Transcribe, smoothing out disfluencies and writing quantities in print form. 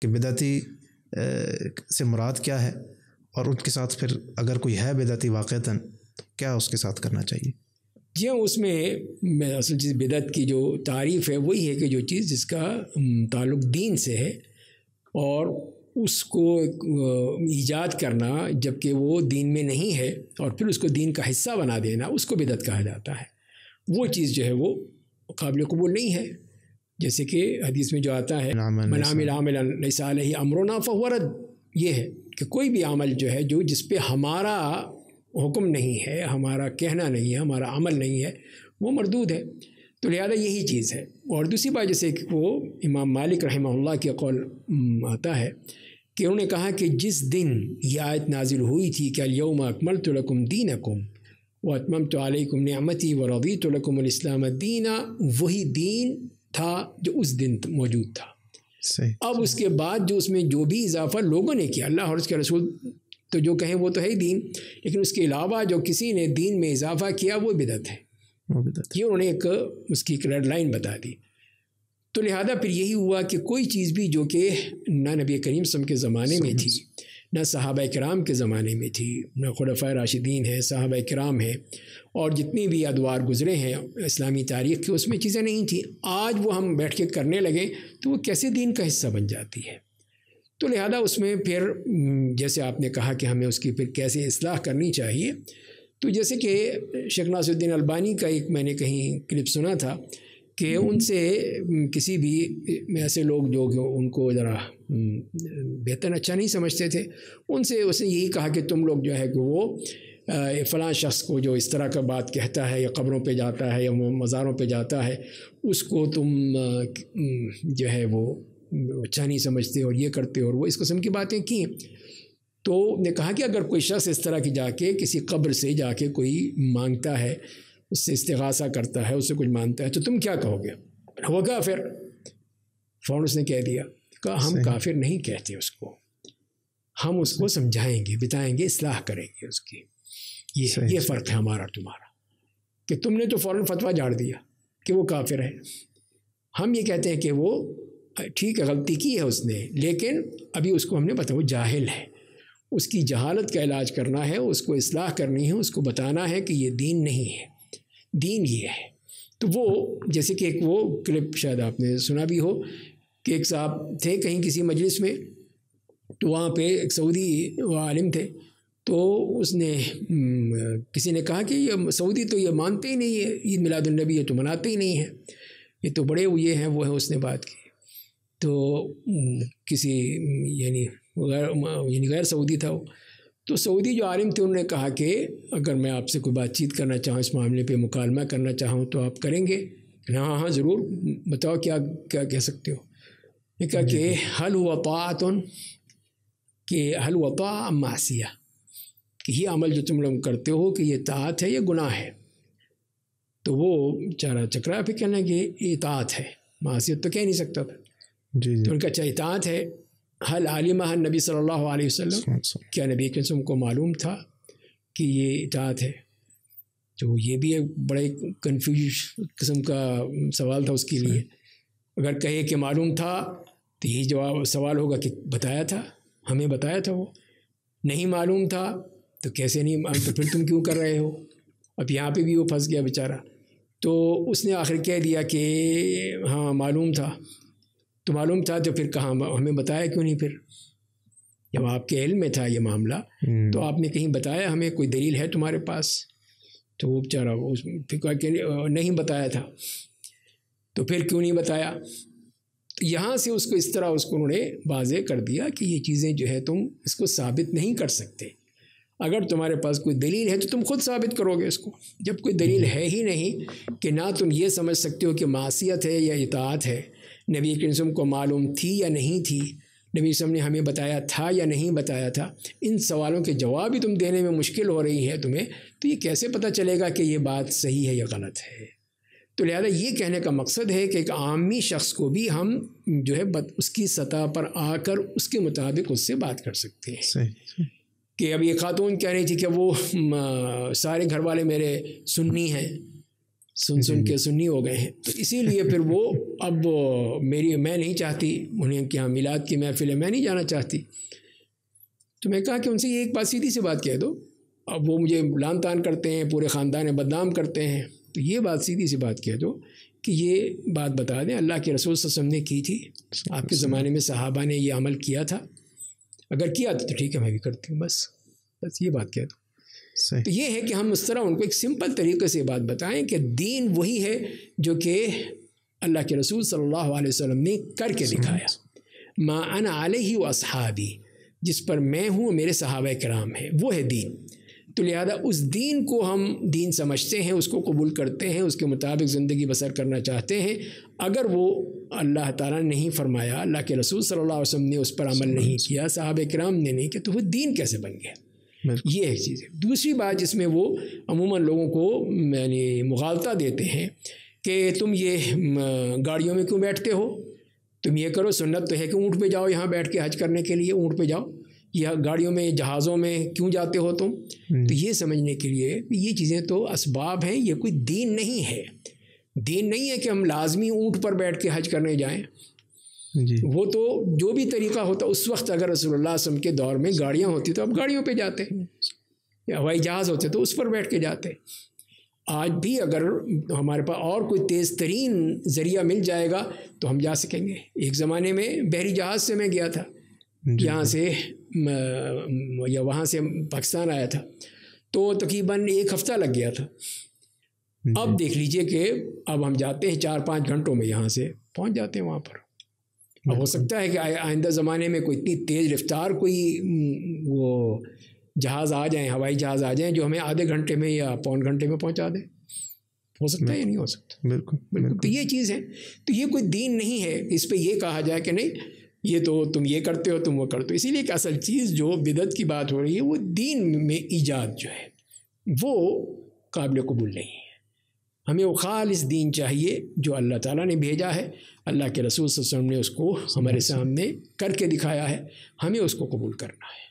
کہ بدعتی سے مراد کیا ہے، اور ان کے ساتھ پھر اگر کوئی ہے بدعتی واقعتاً تو کیا اس کے ساتھ کرنا چاہیے؟ جی ہاں، اس میں اصل چیز بدعت کی جو تعریف ہے وہی ہے کہ جو چیز جس کا تعلق دین سے ہے اور اس کو ایجاد کرنا جب کہ وہ دین میں نہیں ہے اور پھر اس کو دین کا حصہ بنا دینا، اس کو بدعت کہا جاتا ہے۔ وہ چیز جو ہے وہ قابل قبول نہیں ہے، جیسے کہ حدیث میں جو آتا ہے من عمل عملا لیس علیہ امرنا فہو رد، یہ ہے کہ کوئی بھی عمل جو ہے جس پہ ہمارا حکم نہیں ہے، ہمارا کہنا نہیں ہے، ہمارا عمل نہیں ہے، وہ مردود ہے۔ تو لہذا یہی چیز ہے۔ اور دوسری بات جیسے کہ وہ امام مالک رحمہ اللہ کے قول آتا ہے کہ انہوں نے کہا کہ جس دن یہ آیت نازل ہوئی تھی کہ الیوم اکملت لکم دینکم واتممت علیکم نعمتی ورضیت لکم الاسلام دینا، وہی دین تھا جو اس دن موجود تھا۔ اب اس کے بعد جو اس میں جو بھی اضافہ لوگوں نے کیا، اللہ اور اس کے رسول تو جو کہیں وہ تو ہے ہی دین، لیکن اس کے علاوہ جو کسی نے دین میں اضافہ کیا وہ بدعت ہے۔ یہ انہوں نے اس کی ایک ریڈ لائن بتا دی۔ تو لہذا پھر یہی ہوا کہ کوئی چیز بھی جو کہ نہ نبی کریم صلی اللہ علیہ وسلم کے زمانے میں تھی، نہ صحابہ کرام کے زمانے میں تھی، نہ خلفائے راشدین ہیں، صحابہ کرام ہیں، اور جتنی بھی ادوار گزرے ہیں اسلامی تاریخ کی، اس میں چیزیں نہیں تھیں، آج وہ ہم بیٹھ کے کرنے لگیں تو وہ کیسے دین کا حصہ بن جاتی ہے؟ تو لہذا اس میں پھر جیسے آپ نے کہا کہ ہمیں اس کی پھر کیسے اصلاح کرنی چاہیے، تو جیسے کہ شیخ ناصر الدین البانی کا ایک میں نے کہیں کلپ سنا تھا کہ ان سے کسی بھی ایسے لوگ جو ان کو ذرا بہتر اچھا نہیں سمجھتے تھے، ان سے اس نے یہی کہا کہ تم لوگ جو ہے کہ وہ فلاں شخص کو جو اس طرح کا بات کہتا ہے یا قبروں پہ جاتا ہے یا مزاروں پہ جاتا ہے، اس کو تم جو ہے وہ اچھا نہیں سمجھتے اور یہ کرتے اور وہ اس قسم کی باتیں کی۔ تو نے کہا کہ اگر کوئی شخص اس طرح کی جا کے کسی قبر سے جا کے کوئی مانگتا ہے، اس سے استغاثہ کرتا ہے، اس سے کچھ مانگتا ہے، تو تم کیا کہو گے؟ وہ کافر۔ فوراً اس نے کہہ دیا، کہا ہم کافر نہیں کہتے اس کو، ہم اس کو سمجھائیں گے، بتائیں گے، اصلاح کریں گے اس کی۔ یہ فرق ہے ہمارا تمہارا، کہ تم نے تو فوراً فتویٰ جھاڑ دیا کہ وہ کافر ہے۔ ہم یہ کہتے ہیں کہ وہ ٹھیک ہے، غلطی کی ہے اس نے، لیکن ابھی اس کو ہم نے بتایا وہ جاہل ہے، اس کی جہالت کا علاج کرنا ہے، اس کو اصلاح کرنی ہے، اس کو بتانا ہے کہ یہ دین نہیں ہے، دین یہ ہے۔ تو وہ جیسے کہ ایک وہ کلپ شاید آپ نے سنا بھی ہو کہ ایک صاحب تھے کہیں کسی مجلس میں، تو وہاں پہ ایک سعودی عالم تھے، تو اس نے کسی نے کہا کہ یہ سعودی تو یہ مانتے ہی نہیں ہے عید میلاد النبی، یہ تو مناتے ہی نہیں ہیں، یہ تو بڑے یہ ہیں وہ ہیں، اس نے بات کی۔ تو کسی یعنی غیر سعودی تھا وہ، تو سعودی جو عالم تھے انہوں نے کہا کہ اگر میں آپ سے کوئی بات چیت کرنا چاہوں، اس معاملے پہ مکالمہ کرنا چاہوں تو آپ کریں گے؟ ہاں ہاں ضرور، بتاؤ کیا کہہ سکتے ہو؟ نے کہا کہ حل ہوا طاعت، کہ حل ہوا طاعۃ معصیہ، کہ یہ عمل جو تم لوگ کرتے ہو کہ یہ طاعت ہے یا گناہ ہے؟ تو وہ چارہ چکرا پھر کہنا کہ یہ اطاعت ہے، معصیت تو کہہ نہیں سکتا تھا۔ تو ان کا اچھا اطاعت ہے۔ حل علمہ نبی صلی اللہ علیہ وسلم، کیا نبی کے وسلم کو معلوم تھا کہ یہ اطاعت ہے؟ تو یہ بھی ایک بڑے کنفیوژ قسم کا سوال تھا اس کے لیے۔ اگر کہے کہ معلوم تھا تو یہی جواب سوال ہوگا کہ بتایا تھا، ہمیں بتایا تھا، وہ نہیں معلوم تھا تو کیسے نہیں، تو پھر تم کیوں کر رہے ہو؟ اب یہاں پہ بھی وہ پھنس گیا بیچارہ۔ تو اس نے آخر کہہ دیا کہ ہاں معلوم تھا۔ تو معلوم تھا تو پھر کہاں ہمیں بتایا کیوں نہیں؟ پھر جب آپ کے علم میں تھا یہ معاملہ تو آپ نے کہیں بتایا ہمیں؟ کوئی دلیل ہے تمہارے پاس؟ تو وہ بیچارہ پھر کہا کہ نہیں بتایا تھا۔ تو پھر کیوں نہیں بتایا؟ یہاں سے اس کو اس طرح اس کو انہوں نے واضح کر دیا کہ یہ چیزیں جو ہے تم اس کو ثابت نہیں کر سکتے، اگر تمہارے پاس کوئی دلیل ہے تو تم خود ثابت کرو گے اس کو۔ جب کوئی دلیل ہے ہی نہیں کہ نہ تم یہ سمجھ سکتے ہو کہ معصیت ہے یا اطاعت ہے، نبی کریم صلی اللہ علیہ وسلم کو معلوم تھی یا نہیں تھی، نبی صلی اللہ علیہ وسلم نے ہمیں بتایا تھا یا نہیں بتایا تھا، ان سوالوں کے جواب ہی تم دینے میں مشکل ہو رہی ہے تمہیں، تو یہ کیسے پتہ چلے گا کہ یہ بات صحیح ہے یا غلط ہے؟ تو لہذا یہ کہنے کا مقصد ہے کہ ایک عامی شخص کو بھی ہم جو ہے اس کی سطح پر آ کر اس کے مطابق اس سے بات کر سکتے ہیں۔ صحیح۔ کہ اب یہ خاتون کہہ رہی تھی کہ وہ سارے گھر والے میرے سنی ہیں، سن کے سنی ہو گئے ہیں. تو اسی لیے پھر وہ اب میں نہیں چاہتی انہیں کہ ہاں میلاد کی محفل ہے، میں نہیں جانا چاہتی. تو میں کہا کہ ان سے یہ ایک بات سیدھی سی بات کہہ دو. اب وہ مجھے لان تان کرتے ہیں، پورے خاندان بدنام کرتے ہیں. تو یہ بات سیدھی سی بات کہہ دو کہ یہ بات بتا دیں اللہ کے رسول صلی اللہ علیہ وسلم نے کی تھی، آپ کے زمانے میں صحابہ نے یہ عمل کیا تھا، اگر کیا تو ٹھیک ہے میں بھی کرتی ہوں، بس یہ بات کہہ دو. تو یہ ہے کہ ہم اس طرح ان کو ایک سمپل طریقے سے بات بتائیں کہ دین وہی ہے جو کہ اللہ کے رسول صلی اللہ علیہ وسلم نے کر کے دکھایا. ما انا علیہ و اصحابی، جس پر میں ہوں میرے صحابہ کرام ہیں، وہ ہے دین. تو لہذا اس دین کو ہم دین سمجھتے ہیں، اس کو قبول کرتے ہیں، اس کے مطابق زندگی بسر کرنا چاہتے ہیں. اگر وہ اللہ تعالیٰ نے نہیں فرمایا، اللہ کے رسول صلی اللہ علیہ وسلم نے اس پر عمل نہیں کیا، صحابہ کرام نے نہیں کیا، تو وہ دین کیسے بن گیا؟ یہ ایک چیز ہے. دوسری بات جس میں وہ عموماً لوگوں کو یعنی مغالطہ دیتے ہیں کہ تم یہ گاڑیوں میں کیوں بیٹھتے ہو، تم یہ کرو، سنت تو ہے کہ اونٹ پہ جاؤ، یہاں بیٹھ کے حج کرنے کے لیے اونٹ پہ جاؤ، یا گاڑیوں میں جہازوں میں کیوں جاتے ہو تم. تو یہ سمجھنے کے لیے یہ چیزیں تو اسباب ہیں، یہ کوئی دین نہیں ہے. دین نہیں ہے کہ ہم لازمی اونٹ پر بیٹھ کے حج کرنے جائیں. وہ تو جو بھی طریقہ ہوتا اس وقت، اگر رسول اللہ صلی اللہ علیہ وسلم کے دور میں گاڑیاں ہوتی تو اب گاڑیوں پہ جاتے، یا ہوائی جہاز ہوتے تو اس پر بیٹھ کے جاتے. آج بھی اگر ہمارے پاس اور کوئی تیز ترین ذریعہ مل جائے گا تو ہم جا سکیں گے. ایک زمانے میں بحری جہاز سے میں گیا تھا، یہاں سے یا وہاں سے پاکستان آیا تھا، تو تقریباً 1 ہفتہ لگ گیا تھا. اب دیکھ لیجئے کہ اب ہم جاتے ہیں 4-5 گھنٹوں میں یہاں سے پہنچ جاتے ہیں وہاں پر. اب ہو سکتا ہے کہ آئندہ زمانے میں کوئی اتنی تیز رفتار کوئی وہ جہاز آ جائیں، ہوائی جہاز آ جائیں جو ہمیں آدھے گھنٹے میں یا پون گھنٹے میں پہنچا دیں. ہو سکتا ہے یا نہیں ہو سکتا؟ بالکل. تو یہ چیز ہے. تو یہ کوئی دین نہیں ہے اس پہ یہ کہا جائے کہ نہیں یہ تو تم یہ کرتے ہو تم وہ کرتے ہو. اسی لیے کہ اصل چیز جو بدعت کی بات ہو رہی ہے وہ دین میں ایجاد جو ہے وہ قابل قبول نہیں ہے. ہمیں وہ خالص دین چاہیے جو اللہ تعالیٰ نے بھیجا ہے، اللہ کے رسول صلی اللہ علیہ وسلم نے اس کو ہمارے سامنے کر کے دکھایا ہے، ہمیں اس کو قبول کرنا ہے.